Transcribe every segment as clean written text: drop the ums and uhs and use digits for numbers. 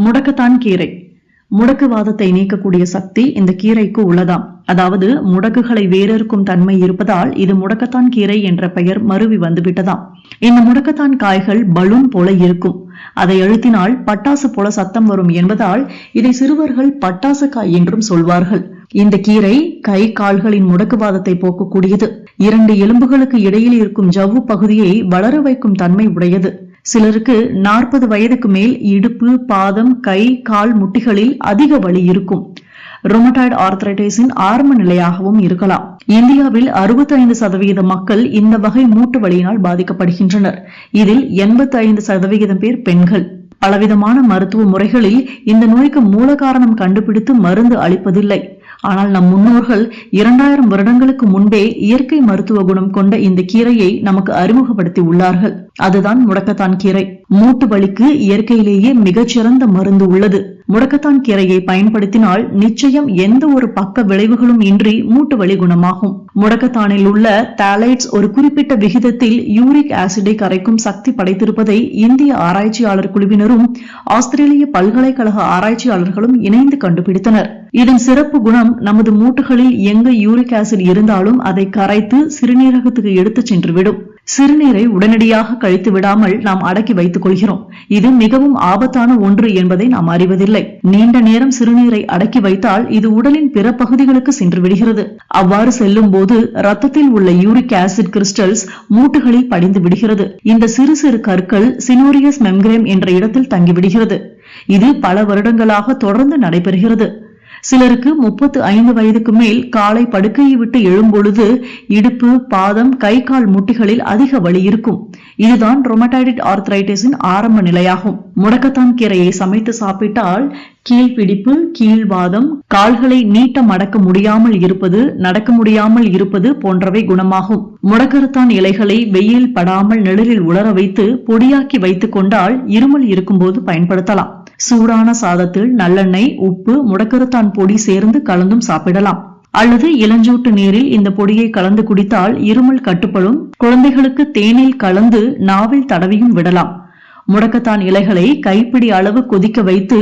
முடக்கத்தான் கீரை. முடக்குவாதத்தை நீக்கக்கூடிய சக்தி இந்த கீரைக்கு உள்ளதாம். அதாவது முடக்குகளை வேறறுக்கும் தன்மை இருப்பதால் இது முடக்கத்தான் கீரை என்ற பெயர் மருவி வந்துவிட்டதாம். இந்த முடக்கத்தான் காய்கள் பலூன் போல இருக்கும். அதை அழுத்தினால் பட்டாசு போல சத்தம் வரும் என்பதால் இதை சிறுவர்கள் பட்டாசு காய் என்றும் சொல்வார்கள். இந்த கீரை கை கால்களின் முடக்குவாதத்தை போக்கக்கூடியது. 2 எலும்புகளுக்கு இடையில் இருக்கும் ஜவ்வு பகுதியை வளர வைக்கும் தன்மை உடையது. சிலருக்கு 40 வயதுக்கு மேல் இடுப்பு, பாதம், கை, கால் முட்டிகளில் அதிக வலி இருக்கும். ருமட்டாய்டு ஆர்த்ரைட்டிஸின் ஆரம்ப நிலையாகவும் இருக்கலாம். இந்தியாவில் 65% மக்கள் இந்த வகை மூட்டு வலியினால் பாதிக்கப்படுகின்றனர். இதில் 85% பேர் பெண்கள். பலவிதமான மருத்துவ முறைகளில் இந்த நோய்க்கு மூல காரணம் கண்டுபிடித்து மருந்து அளிப்பதில்லை. ஆனால் நம் முன்னோர்கள் 2000 வருடங்களுக்கு முன்பே இயற்கை மருத்துவ குணம் கொண்ட இந்த கீரையை நமக்கு அறிமுகப்படுத்தி உள்ளார்கள். அதுதான் முடக்கத்தான் கீரை. மூட்டு வலிக்கு இயற்கையிலேயே மிகச்சிறந்த மருந்து உள்ளது. முடக்கத்தான் கீரையை பயன்படுத்தினால் நிச்சயம் எந்த ஒரு பக்க விளைவுகளும் இன்றி மூட்டு வலி குணமாகும். முடக்கத்தானில் உள்ள தாலைட்ஸ் ஒரு குறிப்பிட்ட விகிதத்தில் யூரிக் ஆசிடை கரைக்கும் சக்தி படைத்திருப்பதை இந்திய ஆராய்ச்சியாளர் குழுவினரும் ஆஸ்திரேலிய பல்கலைக்கழக ஆராய்ச்சியாளர்களும் இணைந்து கண்டுபிடித்தனர். இதன் சிறப்பு குணம் நமது மூட்டுகளில் எங்க யூரிக் ஆசிட் இருந்தாலும் அதை கரைத்து சிறுநீரகத்துக்கு எடுத்துச் சென்றுவிடும். சிறுநீரை உடனடியாக கழித்து விடாமல் நாம் அடக்கி வைத்துக் கொள்கிறோம். இது மிகவும் ஆபத்தான ஒன்று என்பதை நாம் அறிவதில்லை. நீண்ட நேரம் சிறுநீரை அடக்கி வைத்தால் இது உடலின் பிற பகுதிகளுக்கு சென்று விடுகிறது. அவ்வாறு செல்லும் போது ரத்தத்தில் உள்ள யூரிக் ஆசிட் கிறிஸ்டல்ஸ் மூட்டுகளில் படிந்து விடுகிறது. இந்த சிறு சிறு கற்கள் சினோரியஸ் மெம்ப்ரேன் என்ற இடத்தில் தங்கிவிடுகிறது. இது பல வருடங்களாக தொடர்ந்து நடைபெறுகிறது. சிலருக்கு 35 வயதுக்கு மேல் காலை படுக்கையை விட்டு எழும்பொழுது இடுப்பு, பாதம், கை, கால் முட்டிகளில் அதிக வலி இருக்கும். இதுதான் ருமட்டாய்டு ஆர்த்ரைட்டிஸின் ஆரம்ப நிலையாகும். முடக்கத்தான் கீரையை சமைத்து சாப்பிட்டால் கீழ்பிடிப்பு, கீழ்வாதம், கால்களை நீட்ட மடக்க முடியாமல் இருப்பது, நடக்க முடியாமல் இருப்பது போன்றவை குணமாகும். முடக்கத்தான் இலைகளை வெயில் படாமல் நிழலில் உலர வைத்து பொடியாக்கி வைத்துக் கொண்டால் இருமல் இருக்கும்போது பயன்படுத்தலாம். சூடான சாதத்தில் நல்லெண்ணெய், உப்பு, முடக்கத்தான் பொடி சேர்ந்து கலந்தும் சாப்பிடலாம். அல்லது இளஞ்சூட்டு நீரில் இந்த பொடியை கலந்து குடித்தால் இருமல் கட்டுப்படும். குழந்தைகளுக்கு தேனில் கலந்து நாவில் தடவியும் விடலாம். முடக்கத்தான் இலைகளை கைப்பிடி அளவு கொதிக்க வைத்து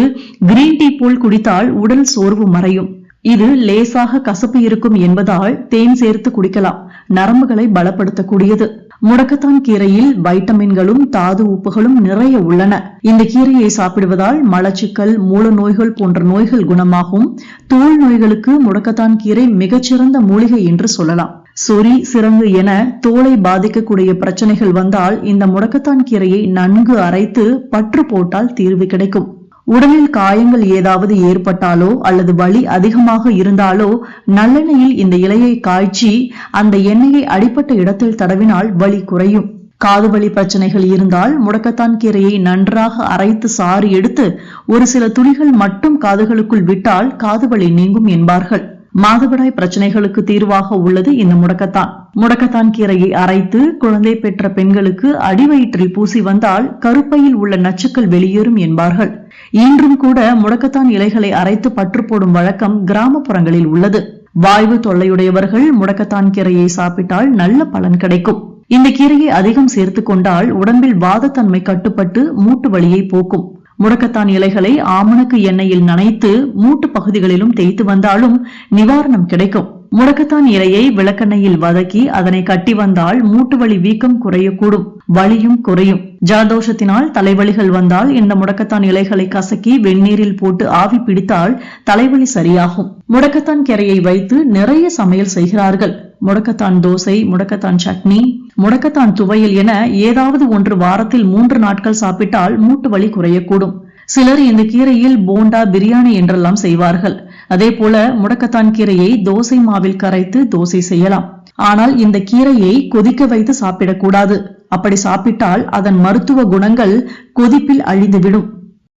கிரீன் டீ போல் குடித்தால் உடல் சோர்வு மறையும். இது லேசாக கசப்பு இருக்கும் என்பதால் தேன் சேர்த்து குடிக்கலாம். நரம்புகளை பலப்படுத்தக்கூடியது. முடக்கத்தான் கீரையில் வைட்டமின்களும் தாது உப்புகளும் நிறைய உள்ளன. இந்த கீரையை சாப்பிடுவதால் மலச்சிக்கல், மூல நோய்கள் போன்ற நோய்கள் குணமாகும். தோல் நோய்களுக்கு முடக்கத்தான் கீரை மிகச்சிறந்த மூலிகை என்று சொல்லலாம். சொறி, சிரங்கு என தோலை பாதிக்கக்கூடிய பிரச்சனைகள் வந்தால் இந்த முடக்கத்தான் கீரையை நன்கு அரைத்து பற்று போட்டால் தீர்வு கிடைக்கும். உடலில் காயங்கள் ஏதாவது ஏற்பட்டாலோ அல்லது வலி அதிகமாக இருந்தாலோ நல்லெண்ணெயில் இந்த இலையை காய்ச்சி அந்த எண்ணெயை அடிப்பட்ட இடத்தில் தடவினால் வலி குறையும். காது வலி பிரச்சனைகள் இருந்தால் முடக்கத்தான் கீரையை நன்றாக அரைத்து சாறு எடுத்து ஒரு சில துளிகள் மட்டும் காதுகளுக்குள் விட்டால் காது வலி நீங்கும் என்பார்கள். மாதவிடாய் பிரச்சனைகளுக்கு தீர்வாக உள்ளது இந்த முடக்கத்தான். முடக்கத்தான் கீரையை அரைத்து குழந்தை பெற்ற பெண்களுக்கு அடிவயிற்றில் பூசி வந்தால் கருப்பையில் உள்ள நச்சுக்கள் வெளியேறும் என்பார்கள். இன்றும் கூட முடக்கத்தான் இலைகளை அரைத்து பற்று போடும் வழக்கம் கிராமப்புறங்களில் உள்ளது. வாய்வு தொல்லையுடையவர்கள் முடக்கத்தான் கீரையை சாப்பிட்டால் நல்ல பலன் கிடைக்கும். இந்த கீரையை அதிகம் சேர்த்து கொண்டால் உடம்பில் வாதத்தன்மை கட்டுப்பட்டு மூட்டு வலியை போக்கும். முடக்கத்தான் இலைகளை ஆமணக்கு எண்ணெயில் நனைத்து மூட்டு பகுதிகளிலும் தேய்த்து வந்தாலும் நிவாரணம் கிடைக்கும். முடக்கத்தான் இலையை விளக்கெண்ணெயில் வதக்கி அதனை கட்டி வந்தால் மூட்டு வலி வீக்கம் குறையக்கூடும். வலியும் குறையும். ஜலதோஷத்தினால் தலைவலிகள் வந்தால் இந்த முடக்கத்தான் இலைகளை கசக்கி வெந்நீரில் போட்டு ஆவி பிடித்தால் தலைவலி சரியாகும். முடக்கத்தான் கீரையை வைத்து நிறைய சமையல் செய்கிறார்கள். முடக்கத்தான் தோசை, முடக்கத்தான் சட்னி, முடக்கத்தான் துவையல் என ஏதாவது ஒன்று வாரத்தில் 3 நாட்கள் சாப்பிட்டால் மூட்டு வலி குறையக்கூடும். சிலர் இந்த கீரையில் போண்டா, பிரியாணி என்றெல்லாம் செய்வார்கள். அதே போல முடக்கத்தான் கீரையை தோசை மாவில் கரைத்து தோசை செய்யலாம். ஆனால் இந்த கீரையை கொதிக்க வைத்து சாப்பிடக்கூடாது. அப்படி சாப்பிட்டால் அதன் மருத்துவ குணங்கள் கொதிப்பில் அழிந்துவிடும்.